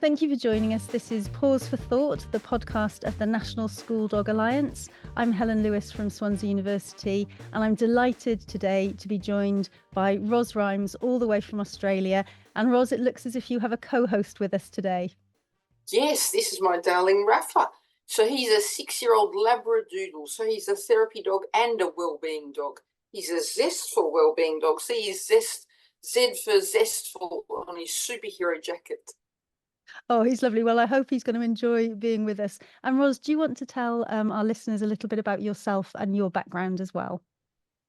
Thank you for joining us. This is Paws for Thought, the podcast of the National School Dog Alliance. I'm Helen Lewis from Swansea University, and I'm delighted today to be joined by Ros Rhymes, all the way from Australia. And Ros, it looks as if you have a co-host with us today. Yes, this is my darling Rafa. So he's a 6-year-old Labradoodle. So he's a therapy dog and a well-being dog. He's a zestful well-being dog. See his Z for zestful on his superhero jacket. Oh, he's lovely. Well, I hope he's going to enjoy being with us. And Ros, do you want to tell our listeners a little bit about yourself and your background as well?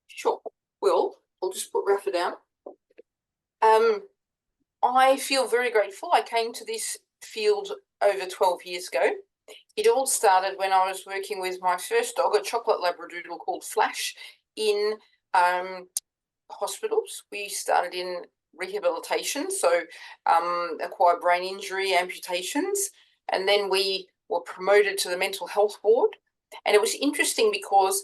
Sure. Well, I'll just put Rafa down. I feel very grateful. I came to this field over 12 years ago. It all started when I was working with my first dog, a chocolate Labradoodle called Flash, in hospitals. We started in rehabilitation, so acquired brain injury, amputations, and then we were promoted to the mental health ward. And it was interesting because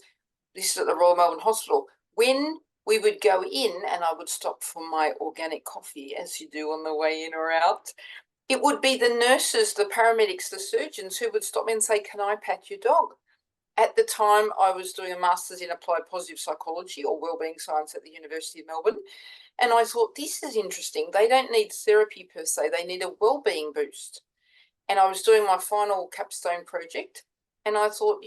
this is at the Royal Melbourne Hospital. When we would go in and I would stop for my organic coffee, as you do on the way in or out, it would be the nurses, the paramedics, the surgeons who would stop me and say, "Can I pat your dog?" At the time, I was doing a master's in applied positive psychology or wellbeing science at the University of Melbourne. And I thought, this is interesting. They don't need therapy per se. They need a wellbeing boost. And I was doing my final capstone project. And I thought,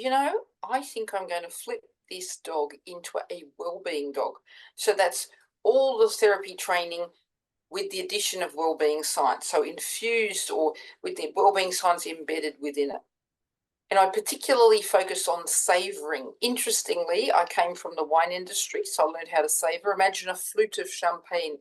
I think I'm going to flip this dog into a wellbeing dog. So that's all the therapy training with the addition of wellbeing science. So infused or with the wellbeing science embedded within it. And I particularly focused on savouring. Interestingly, I came from the wine industry, so I learned how to savour. Imagine a flute of champagne.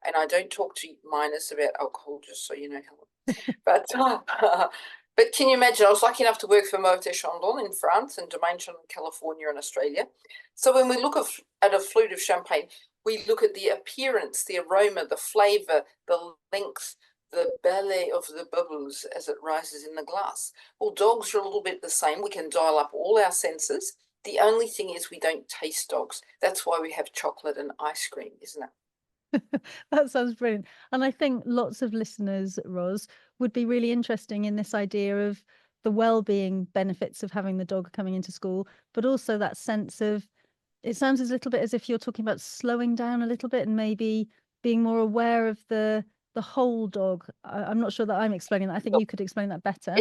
And I don't talk to minors about alcohol, just so you know, Helen. But can you imagine, I was lucky enough to work for Moët Chandon in France and Domaine Chandon in California and Australia. So when we look at a flute of champagne, we look at the appearance, the aroma, the flavour, the length, the ballet of the bubbles as it rises in the glass. Well, dogs are a little bit the same. We can dial up all our senses. The only thing is we don't taste dogs. That's why we have chocolate and ice cream, isn't it? That sounds brilliant. And I think lots of listeners, Ros, would be really interesting in this idea of the well-being benefits of having the dog coming into school, but also that sense of, it sounds a little bit as if you're talking about slowing down a little bit and maybe being more aware of the whole dog. I'm not sure that I'm explaining that. I think you could explain that better.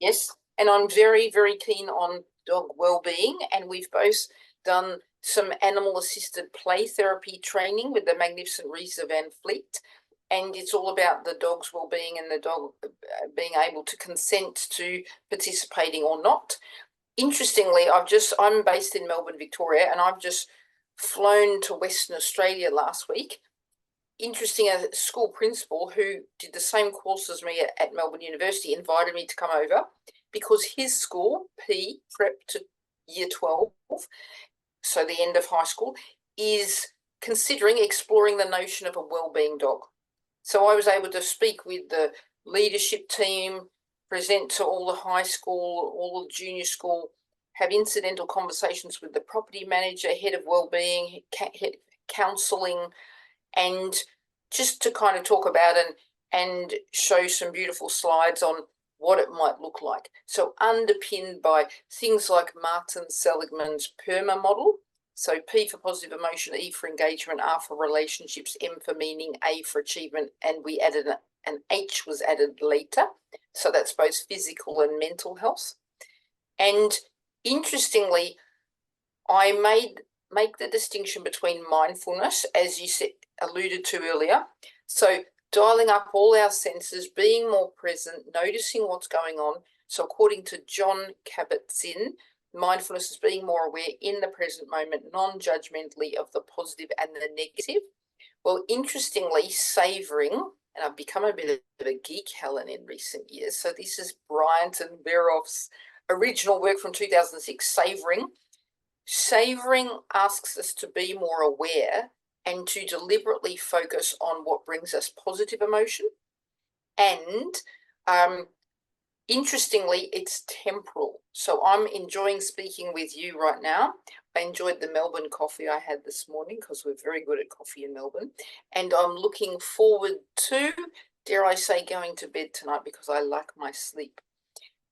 Yes. And I'm very, very keen on dog well-being. And we've both done some animal-assisted play therapy training with the magnificent Risa Van Fleet. And it's all about the dog's well-being and the dog being able to consent to participating or not. Interestingly, I'm based in Melbourne, Victoria, and I've just flown to Western Australia last week. Interesting, a school principal who did the same course as me at Melbourne University invited me to come over because his school, prep to year 12, so the end of high school, is considering exploring the notion of a wellbeing dog. So I was able to speak with the leadership team, present to all the high school, all the junior school, have incidental conversations with the property manager, head of wellbeing, counselling, and just to kind of talk about and show some beautiful slides on what it might look like. So underpinned by things like Martin Seligman's PERMA model. So P for positive emotion, E for engagement, R for relationships, M for meaning, A for achievement, and we added an H was added later. So that's both physical and mental health. And interestingly, I make the distinction between mindfulness, as you alluded to earlier. So dialing up all our senses, being more present, noticing what's going on. So according to John Kabat-Zinn, mindfulness is being more aware in the present moment, non-judgmentally of the positive and the negative. Well, interestingly, savouring, and I've become a bit of a geek, Helen, in recent years. So this is Bryant and Veroff's original work from 2006, Savouring. Savouring asks us to be more aware and to deliberately focus on what brings us positive emotion. And interestingly, it's temporal. So I'm enjoying speaking with you right now. I enjoyed the Melbourne coffee I had this morning because we're very good at coffee in Melbourne. And I'm looking forward to dare I say, going to bed tonight because I like my sleep.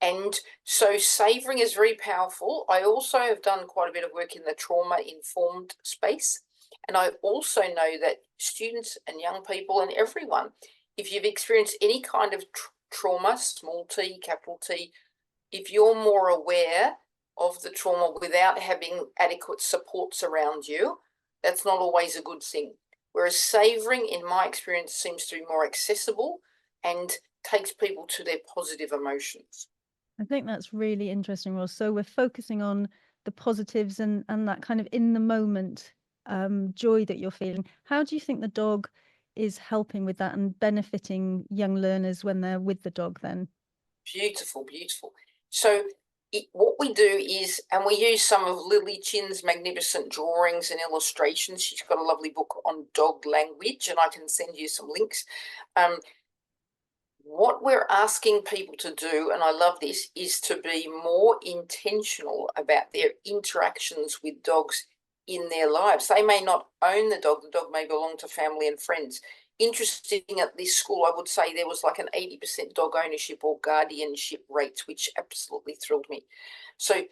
And so savouring is very powerful. I also have done quite a bit of work in the trauma-informed space. And I also know that students and young people and everyone, if you've experienced any kind of trauma, small t, capital T, if you're more aware of the trauma without having adequate supports around you, that's not always a good thing. Whereas savouring, in my experience, seems to be more accessible and takes people to their positive emotions. I think that's really interesting, Ross. So we're focusing on the positives and that kind of in the moment joy that you're feeling. How do you think the dog is helping with that and benefiting young learners when they're with the dog then? Beautiful, beautiful. So what we do is, and we use some of Lily Chin's magnificent drawings and illustrations. She's got a lovely book on dog language, and I can send you some links. What we're asking people to do, and I love this, is to be more intentional about their interactions with dogs in their lives. They may not own the dog may belong to family and friends. Interesting, at this school, I would say there was like an 80% dog ownership or guardianship rate, which absolutely thrilled me. So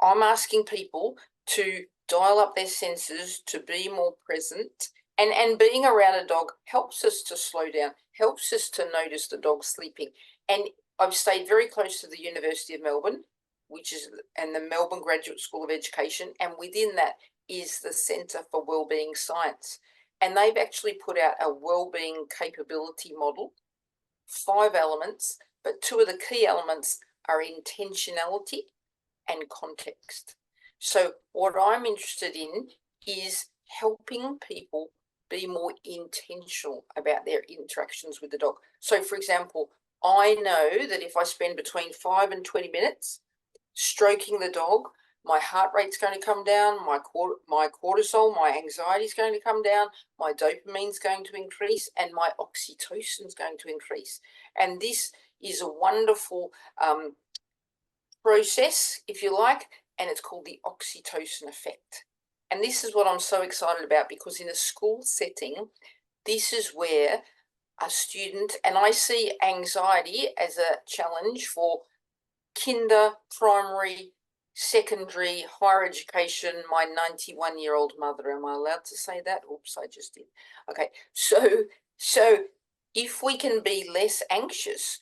I'm asking people to dial up their senses, to be more present, and being around a dog helps us to slow down, helps us to notice the dog sleeping. And I've stayed very close to the University of Melbourne, and the Melbourne Graduate School of Education, and within that is the Centre for Wellbeing Science. And they've actually put out a wellbeing capability model, 5 elements, but 2 of the key elements are intentionality and context. So what I'm interested in is helping people be more intentional about their interactions with the dog. So for example, I know that if I spend between 5 and 20 minutes stroking the dog, my heart rate's going to come down, my cortisol, my anxiety is going to come down, my dopamine's going to increase, and my oxytocin's going to increase. And this is a wonderful process, if you like, and it's called the oxytocin effect. And this is what I'm so excited about, because in a school setting, this is where a student, and I see anxiety as a challenge for kinder, primary, secondary, higher education, my 91-year-old mother. Am I allowed to say that? Oops, I just did. Okay, so if we can be less anxious,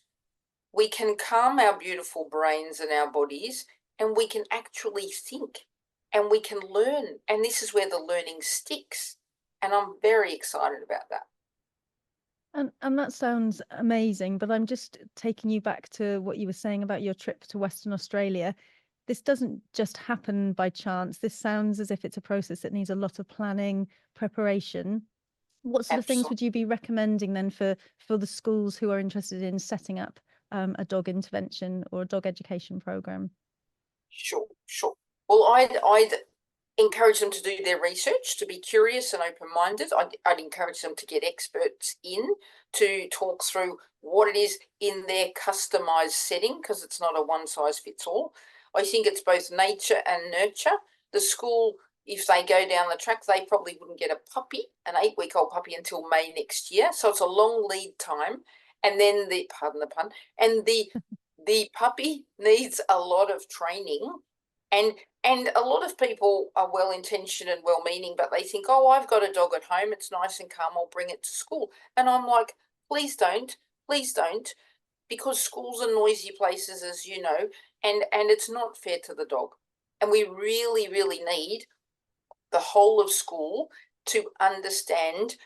we can calm our beautiful brains and our bodies, and we can actually think, and we can learn. And this is where the learning sticks. And I'm very excited about that. And that sounds amazing, but I'm just taking you back to what you were saying about your trip to Western Australia. This doesn't just happen by chance. This sounds as if it's a process that needs a lot of planning, preparation. What sort of things would you be recommending then for the schools who are interested in setting up a dog intervention or a dog education program? Sure. Well, I'd encourage them to do their research, to be curious and open-minded. I'd encourage them to get experts in to talk through what it is in their customized setting, because it's not a one-size-fits-all. I think it's both nature and nurture. The school, if they go down the track, they probably wouldn't get a puppy, an 8-week-old puppy, until May next year. So it's a long lead time. And then pardon the pun, and the puppy needs a lot of training. And a lot of people are well-intentioned and well-meaning, but they think, oh, I've got a dog at home, it's nice and calm, I'll bring it to school. And I'm like, please don't, because schools are noisy places, as you know, and it's not fair to the dog. And we really, really need the whole of school to understand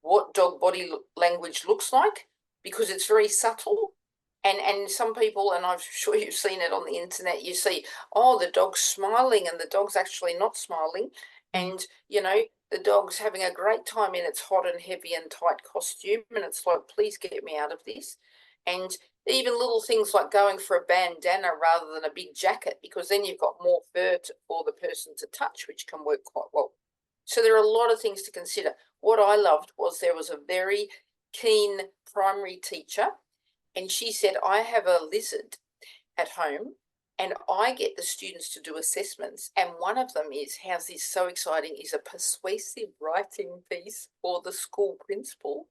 what dog body language looks like, because it's very subtle. And some people, and I'm sure you've seen it on the internet, you see, oh, the dog's smiling and the dog's actually not smiling. And, you know, the dog's having a great time in its hot and heavy and tight costume. And it's like, please get me out of this. And even little things like going for a bandana rather than a big jacket, because then you've got more fur for the person to touch, which can work quite well. So there are a lot of things to consider. What I loved was there was a very keen primary teacher, and she said, I have a lizard at home and I get the students to do assessments. And one of them is, how's this so exciting, is a persuasive writing piece for the school principal.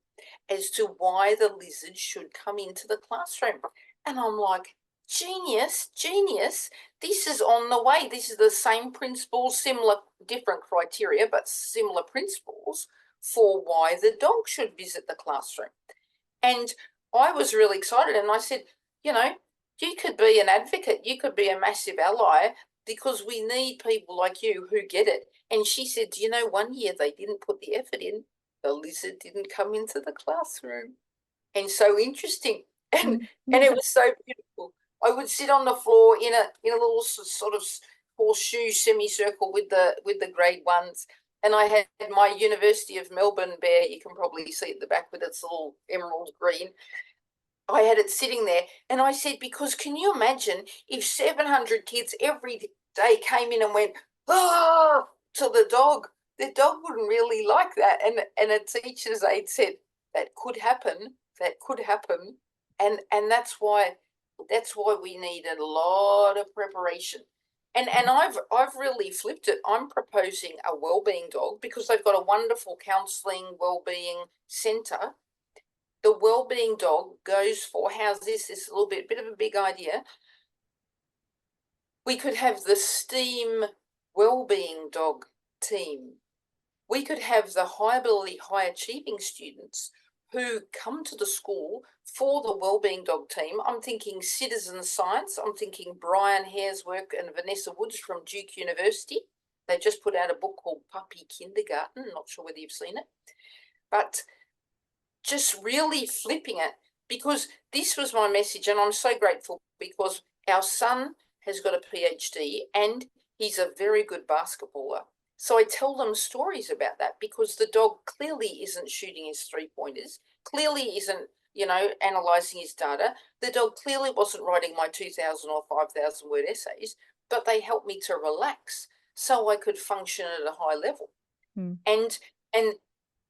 as to why the lizard should come into the classroom. And I'm like, genius, genius. This is on the way. This is the same principles, similar, different criteria, but similar principles for why the dog should visit the classroom. And I was really excited. And I said, you know, you could be an advocate. You could be a massive ally because we need people like you who get it. And she said, do you know, one year they didn't put the effort in. The lizard didn't come into the classroom. And so interesting. And it was so beautiful. I would sit on the floor in a little sort of horseshoe semicircle with the grade ones. And I had my University of Melbourne bear, you can probably see at the back with its little emerald green. I had it sitting there and I said, because can you imagine if 700 kids every day came in and went, ah, to the dog wouldn't really like that. And a teacher's aide said, that could happen. And that's why we need a lot of preparation. And I've really flipped it. I'm proposing a wellbeing dog because they've got a wonderful counselling wellbeing centre. The wellbeing dog goes for, how's this? This is a little bit of a big idea. We could have the STEAM wellbeing dog team. We could have the high ability, high achieving students who come to the school for the wellbeing dog team. I'm thinking citizen science. I'm thinking Brian Hare's work and Vanessa Woods from Duke University. They just put out a book called Puppy Kindergarten. Not sure whether you've seen it, but just really flipping it, because this was my message. And I'm so grateful because our son has got a PhD and he's a very good basketballer. So I tell them stories about that because the dog clearly isn't shooting his 3-pointers, clearly isn't, analysing his data. The dog clearly wasn't writing my 2,000 or 5,000 word essays, but they helped me to relax so I could function at a high level. And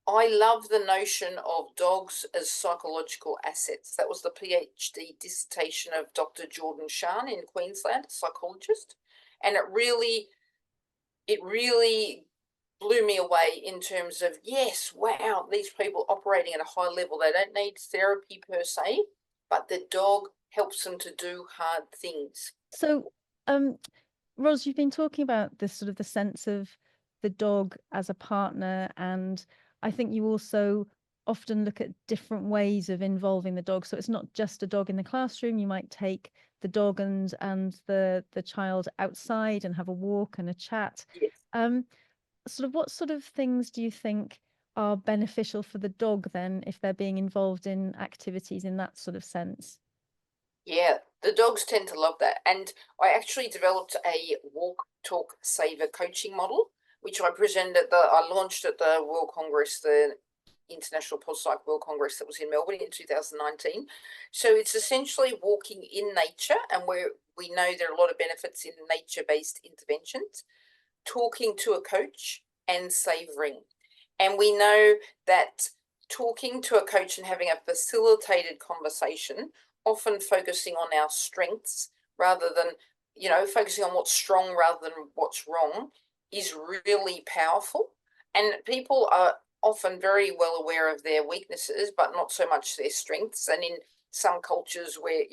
I love the notion of dogs as psychological assets. That was the PhD dissertation of Dr. Jordan Shan in Queensland, a psychologist. And it really blew me away in terms of, yes, wow, these people operating at a high level, they don't need therapy per se, but the dog helps them to do hard things. So, Ros, you've been talking about this sort of the sense of the dog as a partner, and I think you also often look at different ways of involving the dog. So it's not just a dog in the classroom. You might take the dog and the child outside and have a walk and a chat. Yes. What sort of things do you think are beneficial for the dog then if they're being involved in activities in that sort of sense? Yeah, the dogs tend to love that. And I actually developed a walk, talk, savor coaching model, which I launched at the World Congress, the International Paws Psych World Congress that was in Melbourne in 2019. So it's essentially walking in nature, and where we know there are a lot of benefits in nature-based interventions, talking to a coach and savouring. And we know that talking to a coach and having a facilitated conversation, often focusing on our strengths rather than, focusing on what's strong rather than what's wrong, is really powerful. And people are often very well aware of their weaknesses, but not so much their strengths. And in some cultures where,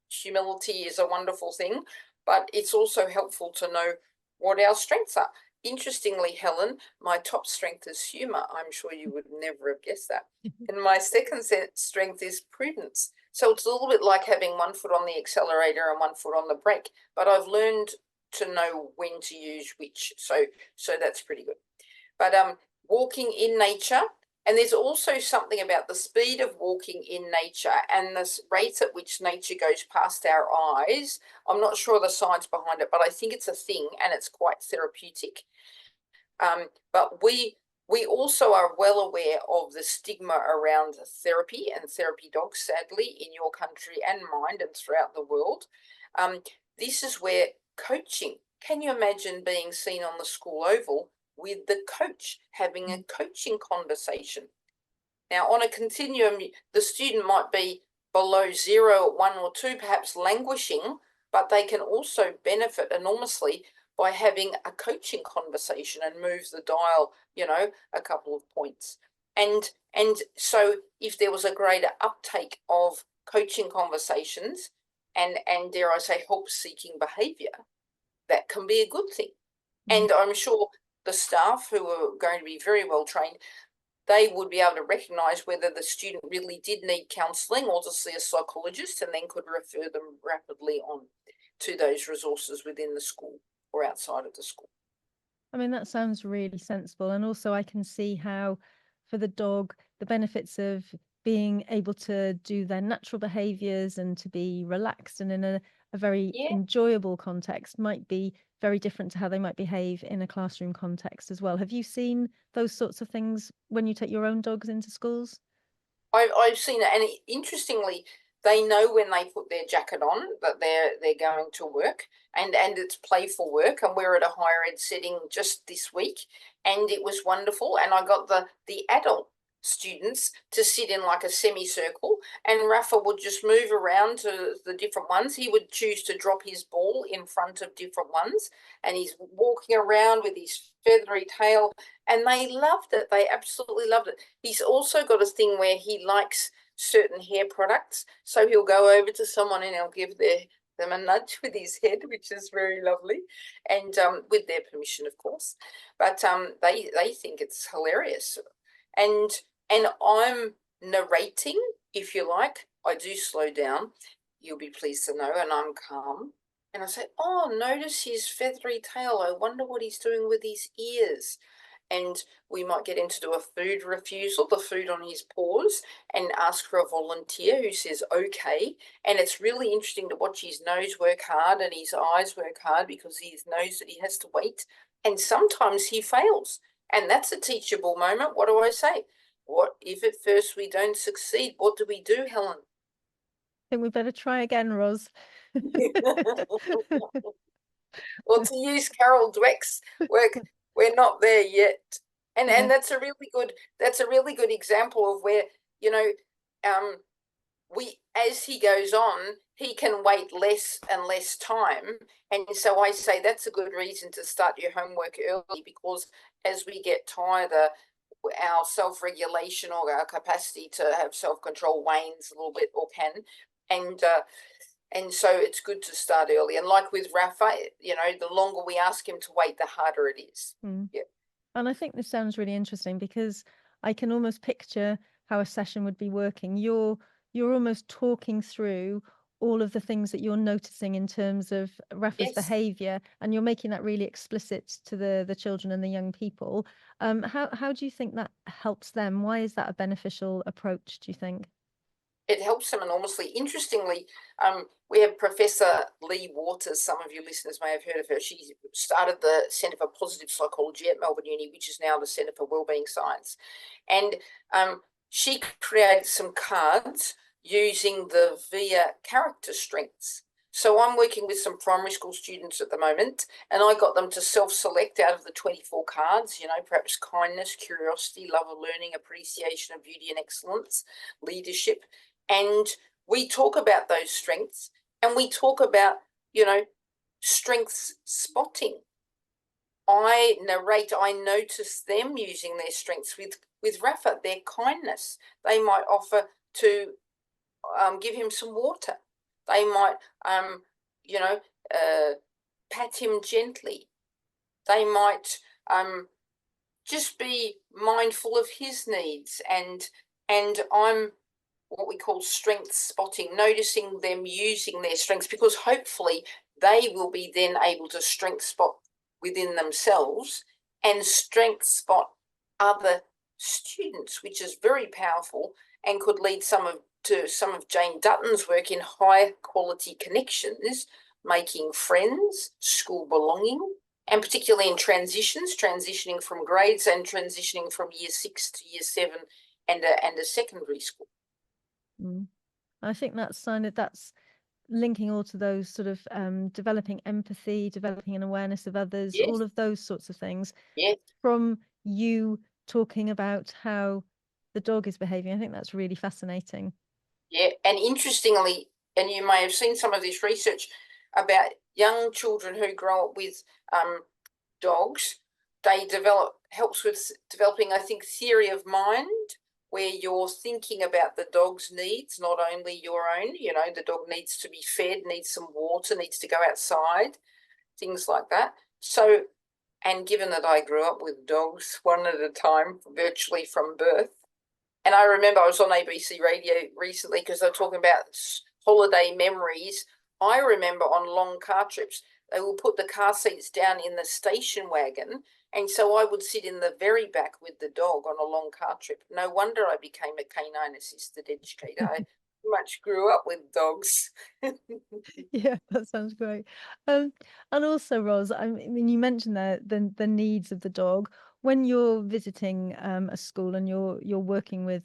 humility is a wonderful thing, but it's also helpful to know what our strengths are. Interestingly, Helen, my top strength is humour. I'm sure you would never have guessed that. And my second strength is prudence. So it's a little bit like having one foot on the accelerator and one foot on the brake, but I've learned to know when to use which. So that's pretty good. But walking in nature, and there's also something about the speed of walking in nature and the rate at which nature goes past our eyes. I'm not sure the science behind it, but I think it's a thing and it's quite therapeutic. But we also are well aware of the stigma around therapy and therapy dogs, sadly, in your country and mine and throughout the world. This is where coaching, can you imagine being seen on the school oval with the coach, having a coaching conversation? Now, on a continuum, the student might be below 0, 1 or 2, perhaps languishing, but they can also benefit enormously by having a coaching conversation and move the dial, a couple of points. And so if there was a greater uptake of coaching conversations and dare I say help-seeking behaviour, that can be a good thing. And I'm sure the staff, who are going to be very well trained, they would be able to recognise whether the student really did need counselling or to see a psychologist, and then could refer them rapidly on to those resources within the school or outside of the school. I mean, that sounds really sensible. And also I can see how for the dog, the benefits of being able to do their natural behaviors and to be relaxed and in a very enjoyable context might be very different to how they might behave in a classroom context as well. Have you seen those sorts of things when you take your own dogs into schools? I've seen it, and interestingly, they know when they put their jacket on that they're going to work, and it's playful work. And we're at a higher ed setting just this week, and it was wonderful. And I got the adult students to sit in like a semicircle, and Rafa would just move around to the different ones. He would choose to drop his ball in front of different ones, and he's walking around with his feathery tail, and they loved it. They absolutely loved it. He's also got a thing where he likes certain hair products, so he'll go over to someone and he'll give them a nudge with his head, which is very lovely, and with their permission, of course. But they think it's hilarious, and I'm narrating, if you like. I do slow down, you'll be pleased to know, and I'm calm. And I say, oh, notice his feathery tail. I wonder what he's doing with his ears. And we might get him to do a food refusal, the food on his paws, and ask for a volunteer who says, okay. And it's really interesting to watch his nose work hard and his eyes work hard, because he knows that he has to wait. And sometimes he fails. And that's a teachable moment. What do I say? What if at first we don't succeed? What do we do, Helen? I think we better try again, Ros. Well, to use Carol Dweck's work, we're not there yet. And that's a really good example of where, as he goes on, he can wait less and less time. And so I say that's a good reason to start your homework early, because as we get tired, our self-regulation or our capacity to have self-control wanes a little bit, or can. And so it's good to start early. And like with Rafa, the longer we ask him to wait, the harder it is. Yeah. And I think this sounds really interesting, because I can almost picture how a session would be working. You're almost talking through all of the things that you're noticing in terms of Rafa's behavior, and you're making that really explicit to the children and the young people. How do you think that helps them? Why is that a beneficial approach, do you think? It helps them enormously. Interestingly, we have Professor Lee Waters. Some of you listeners may have heard of her. She started the Centre for Positive Psychology at Melbourne Uni, which is now the Centre for Wellbeing Science. And she created some cards using the VIA character strengths. So I'm working with some primary school students at the moment, and I got them to self-select out of the 24 cards, perhaps kindness, curiosity, love of learning, appreciation of beauty and excellence, leadership. And we talk about those strengths, and we talk about, strengths spotting. I narrate, I notice them using their strengths. With Rafa, their kindness. They might offer to give him some water. They might, pat him gently. They might just be mindful of his needs. And I'm what we call strength spotting, noticing them using their strengths, because hopefully they will be then able to strength spot within themselves and strength spot other students, which is very powerful and could lead to some of Jane Dutton's work in high quality connections, making friends, school belonging, and particularly in transitioning from grades and transitioning from year 6 to year 7 and a secondary school. I think that's linking all to those sort of developing empathy, developing an awareness of others, all of those sorts of things. From you talking about how the dog is behaving, I think that's really fascinating. Yeah, and interestingly, and you may have seen some of this research about young children who grow up with dogs, they develop helps with developing, I think, theory of mind, where you're thinking about the dog's needs, not only your own. You know, the dog needs to be fed, needs some water, needs to go outside, things like that. So, and given that I grew up with dogs one at a time, virtually from birth, and I remember I was on ABC Radio recently because they're talking about holiday memories. I remember on long car trips, they will put the car seats down in the station wagon. And so I would sit in the very back with the dog on a long car trip. No wonder I became a canine-assisted educator. I much grew up with dogs. Yeah, that sounds great. And also, Ros, I mean, you mentioned the needs of the dog. When you're visiting a school and you're working with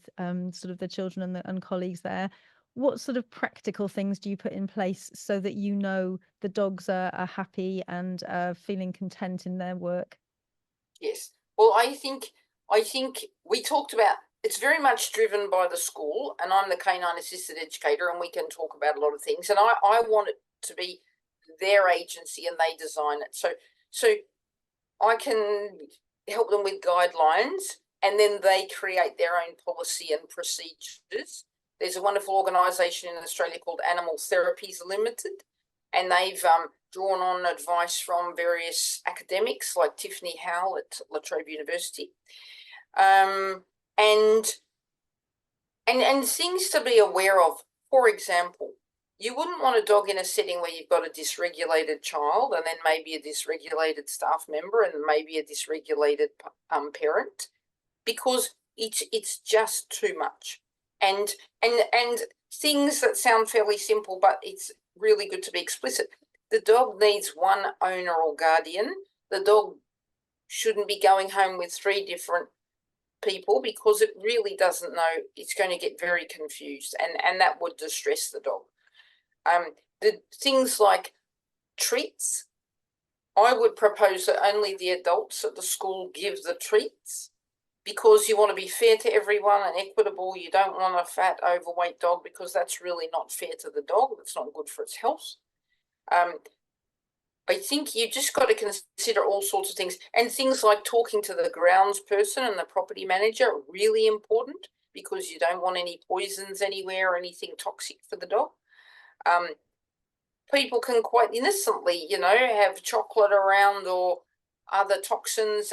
sort of the children and colleagues there, what sort of practical things do you put in place so that you know the dogs are happy and feeling content in their work? Yes. Well, I think we talked about, it's very much driven by the school, and I'm the canine assisted educator, and we can talk about a lot of things. And I want it to be their agency and they design it. So I can help them with guidelines, and then they create their own policy and procedures. There's a wonderful organisation in Australia called Animal Therapies Limited, and they've drawn on advice from various academics like Tiffany Howell at La Trobe University, and things to be aware of. For example, you wouldn't want a dog in a setting where you've got a dysregulated child and then maybe a dysregulated staff member and maybe a dysregulated parent, because it's just too much. And things that sound fairly simple, but it's really good to be explicit. The dog needs one owner or guardian. The dog shouldn't be going home with 3 different people, because it really doesn't know. It's going to get very confused, and that would distress the dog. The things like treats, I would propose that only the adults at the school give the treats, because you want to be fair to everyone and equitable. You don't want a fat, overweight dog, because that's really not fair to the dog. That's not good for its health. I think you just got to consider all sorts of things, and things like talking to the grounds person and the property manager are really important, because you don't want any poisons anywhere or anything toxic for the dog. People can quite innocently, have chocolate around or other toxins,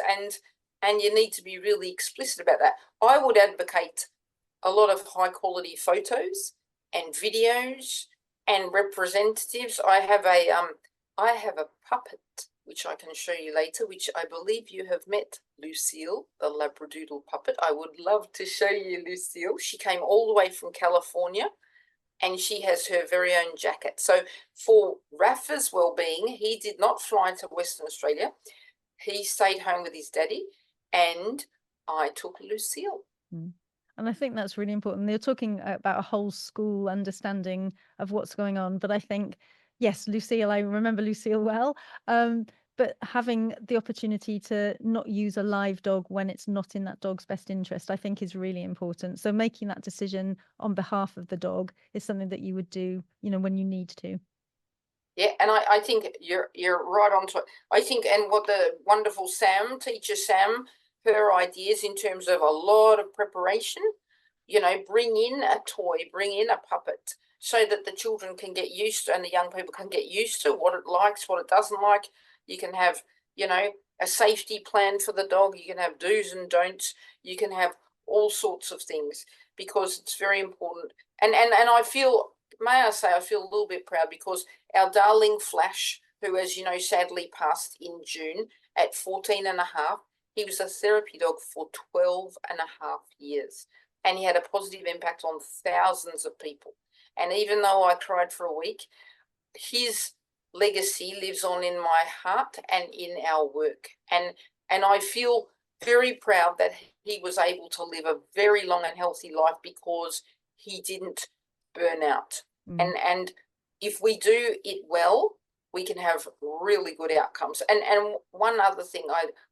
and you need to be really explicit about that. I would advocate a lot of high quality photos and videos and representatives. I have a puppet, which I can show you later, which I believe you have met, Lucille, the Labradoodle puppet. I would love to show you Lucille. She came all the way from California, and she has her very own jacket. So for Rafa's well-being, he did not fly to Western Australia. He stayed home with his daddy, and I took Lucille. And I think that's really important. They're talking about a whole school understanding of what's going on. But I think, yes, Lucille, I remember Lucille well. But having the opportunity to not use a live dog when it's not in that dog's best interest, I think is really important. So making that decision on behalf of the dog is something that you would do, when you need to. Yeah, and I think you're right on to it. I think, and what the wonderful teacher Sam, her ideas in terms of a lot of preparation, bring in a toy, bring in a puppet, so that the children can get used to, and the young people can get used to what it likes, what it doesn't like. You can have, a safety plan for the dog. You can have do's and don'ts. You can have all sorts of things, because it's very important. And I feel, may I say, I feel a little bit proud, because our darling Flash, who, as you know, sadly passed in June at 14 and a half, he was a therapy dog for 12 and a half years. And he had a positive impact on thousands of people. And even though I cried for a week, his legacy lives on in my heart and in our work. And I feel very proud that he was able to live a very long and healthy life, because he didn't burn out. And if we do it well, we can have really good outcomes. And one other thing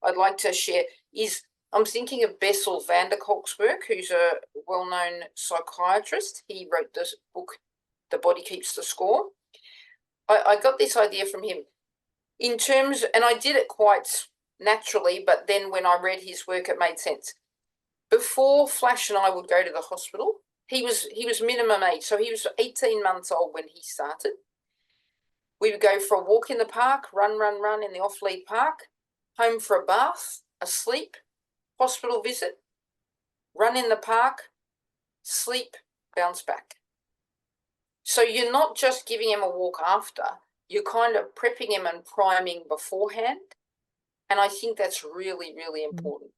I'd like to share is, I'm thinking of Bessel van der Kolk's work, who's a well-known psychiatrist. He wrote this book, The Body Keeps the Score. I got this idea from him in terms, and I did it quite naturally, but then when I read his work, it made sense. Before Flash and I would go to the hospital, he was minimum age, so he was 18 months old when he started. We would go for a walk in the park, run in the off-lead park, home for a bath, a sleep, hospital visit, run in the park, sleep, bounce back. So you're not just giving him a walk after, you're kind of prepping him and priming beforehand. And I think that's really, really important.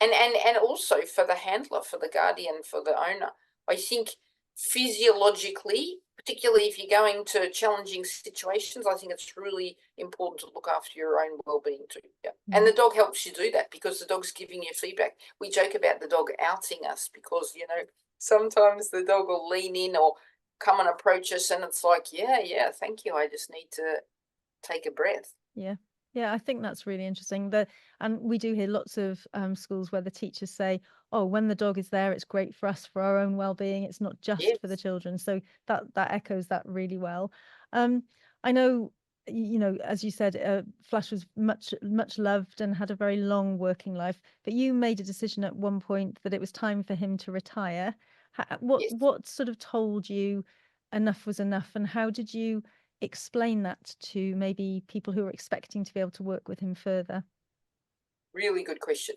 And also for the handler, for the guardian, for the owner, I think physiologically, particularly if you're going to challenging situations, I think it's really important to look after your own well-being too. Yeah. And the dog helps you do that because the dog's giving you feedback. We joke about the dog outing us because, you know, sometimes the dog will lean in or come and approach us and it's like, yeah, thank you. I just need to take a breath. Yeah. Yeah, I think that's really interesting. And we do hear lots of schools where the teachers say, oh, when the dog is there, it's great for us, for our own well-being. It's not just for the children. So that echoes that really well. I know, you know, as you said, Flash was much loved and had a very long working life, but you made a decision at one point that it was time for him to retire. What sort of told you enough was enough, and how did you explain that to maybe people who are expecting to be able to work with him further? Really good question.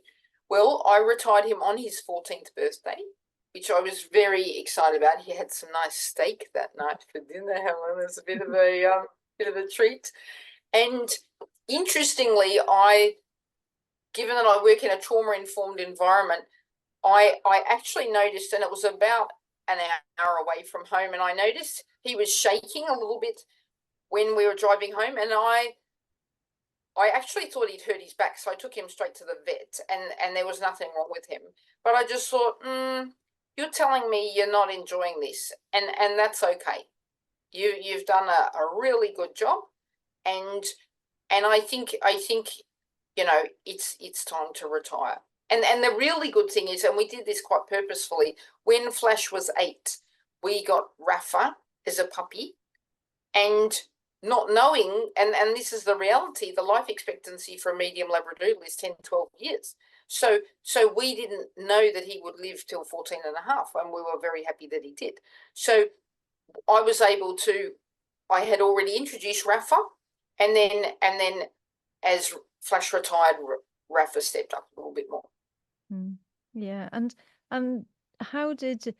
Well, I retired him on his 14th birthday, which I was very excited about. He had some nice steak that night for dinner. Helen, it was a bit of a treat. And interestingly, given that I work in a trauma-informed environment, I actually noticed, and it was about an hour away from home, and I noticed he was shaking a little bit when we were driving home, and I actually thought he'd hurt his back, so I took him straight to the vet, and there was nothing wrong with him. But I just thought, you're telling me you're not enjoying this, and that's okay. You've done a really good job, and I think you know it's time to retire. And the really good thing is, and we did this quite purposefully, when Flash was 8, we got Rafa as a puppy, and not knowing, and this is the reality, the life expectancy for a medium Labradoodle is 10, 12 years. So we didn't know that he would live till 14 and a half, and we were very happy that he did. So I was able to, I had already introduced Rafa, and then as Flash retired, Rafa stepped up a little bit more. Yeah, and how did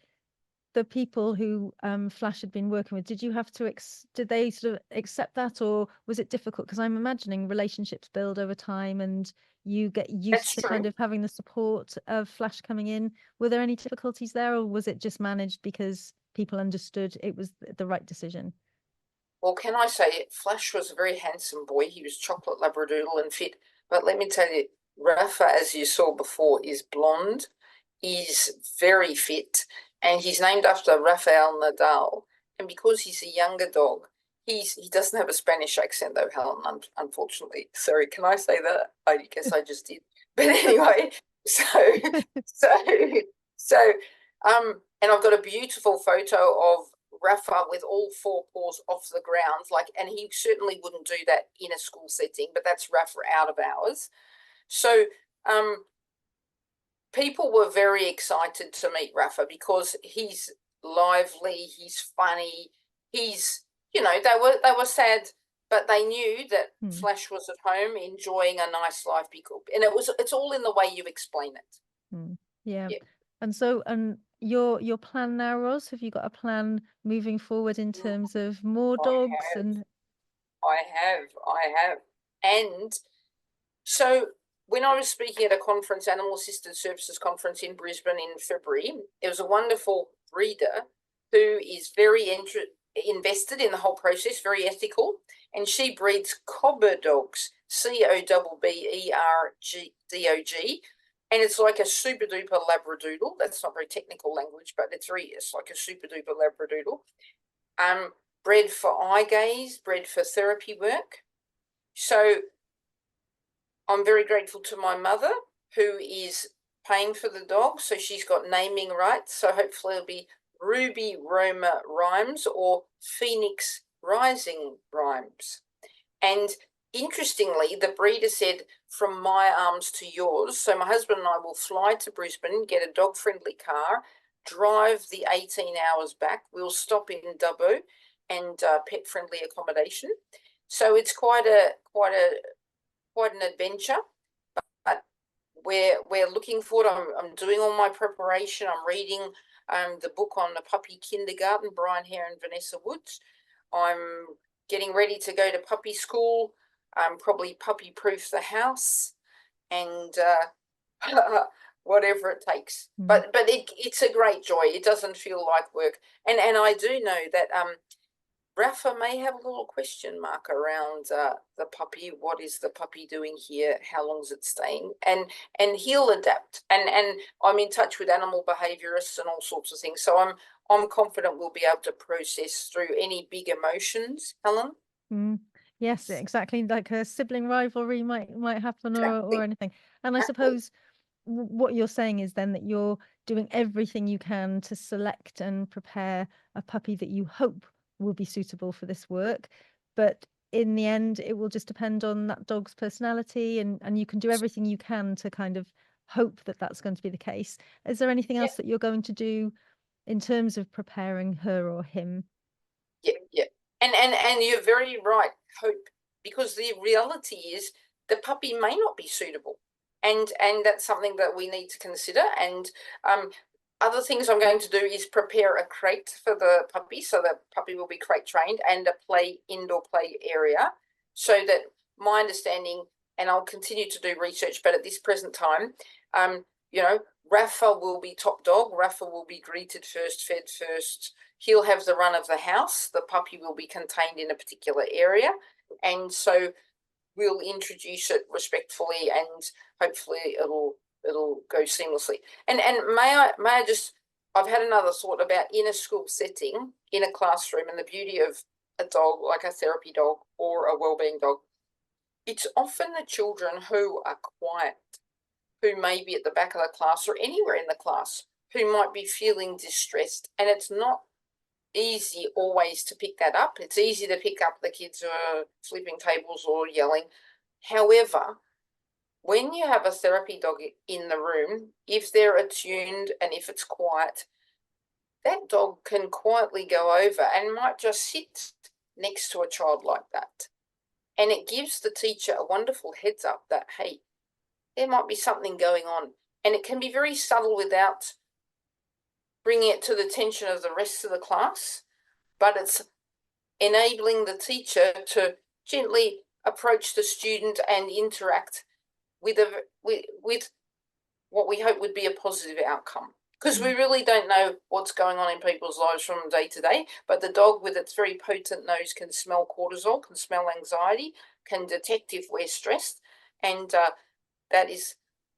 the people who Flash had been working with, did you have to did they sort of accept that, or was it difficult? Because I'm imagining relationships build over time and you get used to kind of having the support of Flash coming in. Were there any difficulties there, or was it just managed because people understood it was the right decision? Well, can I say, Flash was a very handsome boy. He was chocolate Labradoodle and fit. But let me tell you, Rafa, as you saw before, is blonde, is very fit, and he's named after Rafael Nadal. And because he's a younger dog, he doesn't have a Spanish accent, though, Helen, unfortunately. Sorry, can I say that? I guess I just did. But anyway, and I've got a beautiful photo of Rafa with all 4 paws off the ground, and he certainly wouldn't do that in a school setting, but that's Rafa out of hours. So people were very excited to meet Rafa because he's lively, he's funny, he's, you know, they were sad, but they knew that Flash was at home enjoying a nice life, and it's all in the way you explain it. Yeah. And so, your plan now, Ros, have you got a plan moving forward in terms of more dogs? I have. And so when I was speaking at a conference, Animal Assisted Services conference in Brisbane in February, there was a wonderful breeder who is very invested in the whole process, very ethical, and she breeds cobber dogs, COBBERDOG, and it's like a super duper Labradoodle. That's not very technical language, but it's like a super duper Labradoodle. Bred for eye gaze, bred for therapy work. So I'm very grateful to my mother, who is paying for the dog, so she's got naming rights. So hopefully it'll be Ruby Roma Rhymes or Phoenix Rising Rhymes. And interestingly, the breeder said, from my arms to yours. So my husband and I will fly to Brisbane, get a dog-friendly car, drive the 18 hours back. We'll stop in Dubbo and pet-friendly accommodation. So it's quite an adventure. But we're looking forward. I'm doing all my preparation. I'm reading the book on the puppy kindergarten, Brian Hare and Vanessa Woods. I'm getting ready to go to puppy school, probably puppy proof the house, and whatever it takes. But it's a great joy. It doesn't feel like work. And I do know that Rafa may have a little question mark around the puppy. What is the puppy doing here? How long is it staying? And he'll adapt. And I'm in touch with animal behaviourists and all sorts of things. So I'm confident we'll be able to process through any big emotions, Helen. Yes, exactly. Like a sibling rivalry might happen, or anything. And I suppose what you're saying is then that you're doing everything you can to select and prepare a puppy that you hope will be suitable for this work, but in the end it will just depend on that dog's personality, and you can do everything you can to kind of hope that that's going to be the case. Is there anything else that you're going to do in terms of preparing her or him? Yeah. And you're very right, hope, because the reality is the puppy may not be suitable. And that's something that we need to consider. And other things I'm going to do is prepare a crate for the puppy, so the puppy will be crate trained, and a indoor play area, so that my understanding, and I'll continue to do research, but at this present time, Rafa will be top dog. Rafa will be greeted first, fed first. He'll have the run of the house. The puppy will be contained in a particular area. And so we'll introduce it respectfully, and hopefully it'll go seamlessly. And may I just, I've had another thought about in a school setting, in a classroom, and the beauty of a dog, like a therapy dog or a wellbeing dog. It's often the children who are quiet, who may be at the back of the class or anywhere in the class, who might be feeling distressed. And it's not easy always to pick that up. It's easy to pick up the kids who are flipping tables or yelling. However, when you have a therapy dog in the room, if they're attuned and if it's quiet, that dog can quietly go over and might just sit next to a child like that. And it gives the teacher a wonderful heads up that, hey, there might be something going on. And it can be very subtle without bringing it to the attention of the rest of the class, but it's enabling the teacher to gently approach the student and interact with what we hope would be a positive outcome. Because we really don't know what's going on in people's lives from day to day, but the dog with its very potent nose can smell cortisol, can smell anxiety, can detect if we're stressed, and that is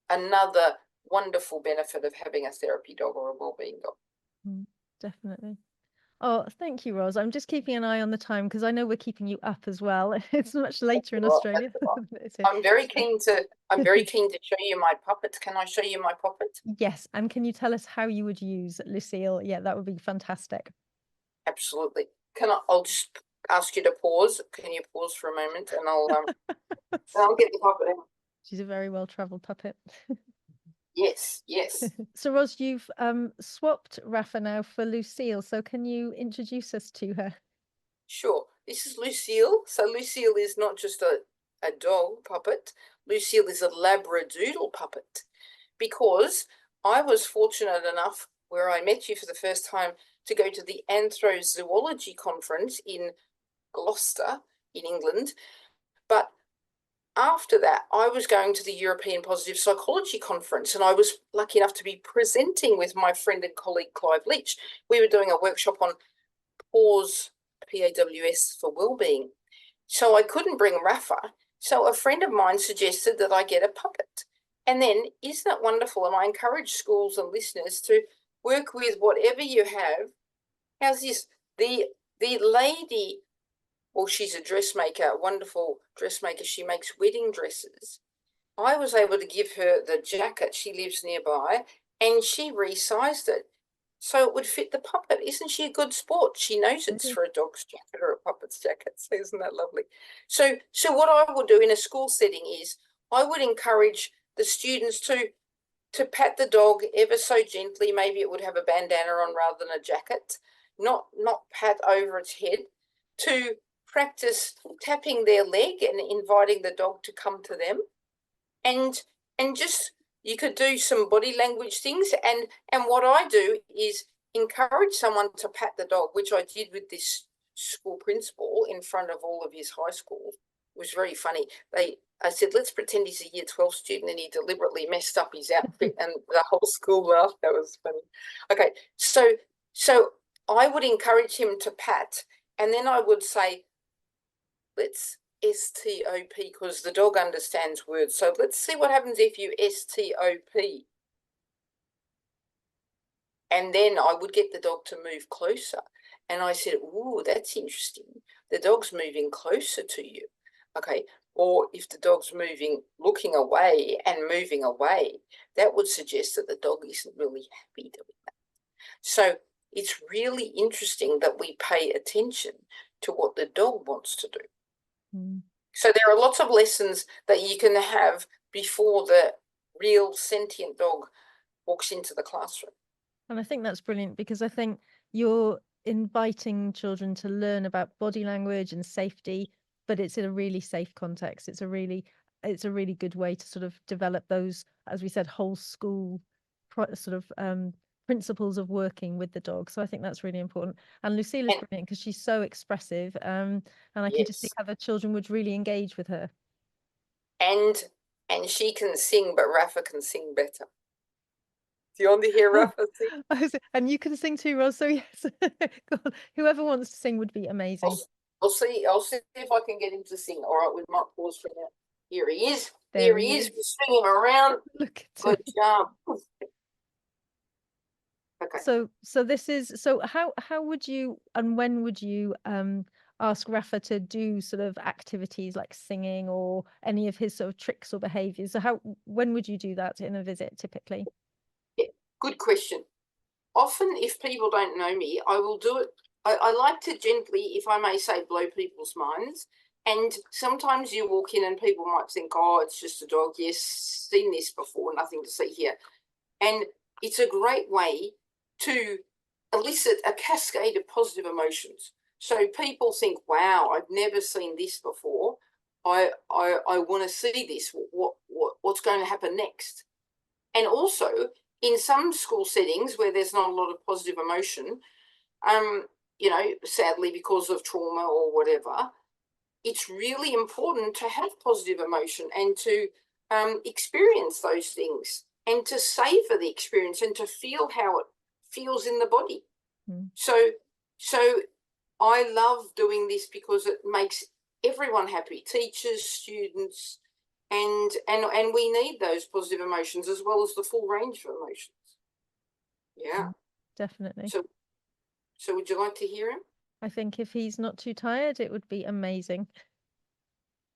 another wonderful benefit of having a therapy dog or a wellbeing dog. Definitely. Oh, thank you, Ros. I'm just keeping an eye on the time because I know we're keeping you up as well. It's much later in Australia. I'm very keen to show you my puppet. Can I show you my puppet? Yes, and can you tell us how you would use Lucille? Yeah, that would be fantastic. Absolutely. I'll just ask you to pause. Can you pause for a moment, and I'll get the puppet out. She's a very well-traveled puppet. Yes. So Ros, you've swapped Rafa now for Lucille, so can you introduce us to her? Sure. This is Lucille. So Lucille is not just a dog puppet. Lucille is a Labradoodle puppet, because I was fortunate enough, where I met you for the first time, to go to the Anthrozoology Conference in Gloucester in England. But after that, I was going to the European Positive Psychology Conference, and I was lucky enough to be presenting with my friend and colleague Clive Leach. We were doing a workshop on Paws, PAWS, for wellbeing. So I couldn't bring Rafa. So a friend of mine suggested that I get a puppet. And then, isn't that wonderful? And I encourage schools and listeners to work with whatever you have. How's this? The lady, well, she's a dressmaker, a wonderful dressmaker. She makes wedding dresses. I was able to give her the jacket. She lives nearby, and she resized it. so it would fit the puppet. Isn't she a good sport? She knows it's for a dog's jacket or a puppet's jacket. So isn't that lovely? So what I would do in a school setting is I would encourage the students to pat the dog ever so gently. Maybe it would have a bandana on rather than a jacket, not pat over its head, to practice tapping their leg and inviting the dog to come to them. And just, you could do some body language things. And what I do is encourage someone to pat the dog, which I did with this school principal in front of all of his high school. It was very funny. I said, let's pretend he's a year 12 student, and he deliberately messed up his outfit and the whole school laughed. That was funny. Okay, so I would encourage him to pat, and then I would say, let's STOP, because the dog understands words. So let's see what happens if you STOP. And then I would get the dog to move closer. And I said, ooh, that's interesting. The dog's moving closer to you. Okay. Or if the dog's moving, looking away and moving away, that would suggest that the dog isn't really happy doing that. So it's really interesting that we pay attention to what the dog wants to do. So there are lots of lessons that you can have before the real sentient dog walks into the classroom. And I think that's brilliant, because I think you're inviting children to learn about body language and safety, but it's in a really safe context. It's a really good way to sort of develop those, as we said, whole school sort of principles of working with the dog. So I think that's really important. And Lucille is brilliant because she's so expressive, and I can just see how the children would really engage with her. And she can sing, but Rafa can sing better. Do you want to hear Rafa sing? And you can sing too, Ros. So yes, God, whoever wants to sing would be amazing. I'll see if I can get him to sing. All right, we might pause for now. Here he is. There he is. We swing him around. Look at Good job. Okay. So how would you, and when would you ask Rafa to do sort of activities like singing or any of his sort of tricks or behaviors? So when would you do that in a visit typically? Yeah, good question. Often, if people don't know me, I will do it. I like to gently, if I may say, blow people's minds. And sometimes you walk in and people might think, oh, it's just a dog. Yes, seen this before, nothing to see here. And it's a great way to elicit a cascade of positive emotions. So people think, wow, I've never seen this before. I want to see this. What's going to happen next? And also, in some school settings where there's not a lot of positive emotion, you know, sadly because of trauma or whatever, it's really important to have positive emotion and to experience those things and to savor the experience and to feel how it feels in the body. So I love doing this because it makes everyone happy, teachers, students, and we need those positive emotions as well as the full range of emotions. Yeah, definitely. So would you like to hear him? I think if he's not too tired, it would be amazing.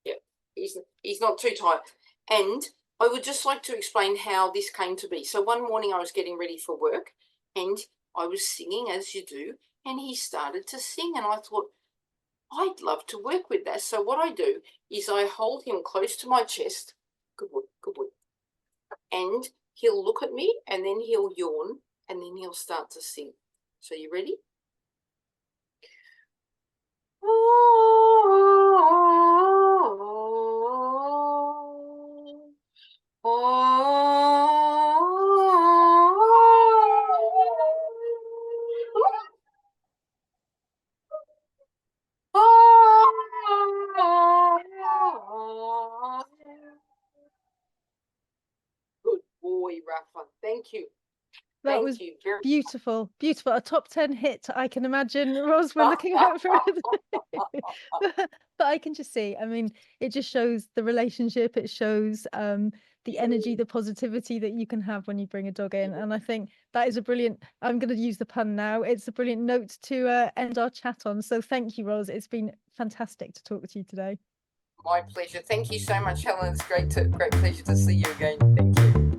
Yeah, he's not too tired. And I would just like to explain how this came to be. So one morning I was getting ready for work and I was singing, as you do, and he started to sing, and I thought, I'd love to work with that. So what I do is I hold him close to my chest. Good boy, good boy. And he'll look at me and then he'll yawn and then he'll start to sing. So you ready? Good boy, Rafa. Thank you. That was beautiful, beautiful. A top 10 hit, I can imagine. Ros, we're looking out for it. But I can just see, I mean, it just shows the relationship. It shows the energy, the positivity that you can have when you bring a dog in. And I think that is a brilliant, I'm going to use the pun now. It's a brilliant note to end our chat on. So thank you, Ros. It's been fantastic to talk to you today. My pleasure. Thank you so much, Helen. It's great pleasure to see you again. Thank you.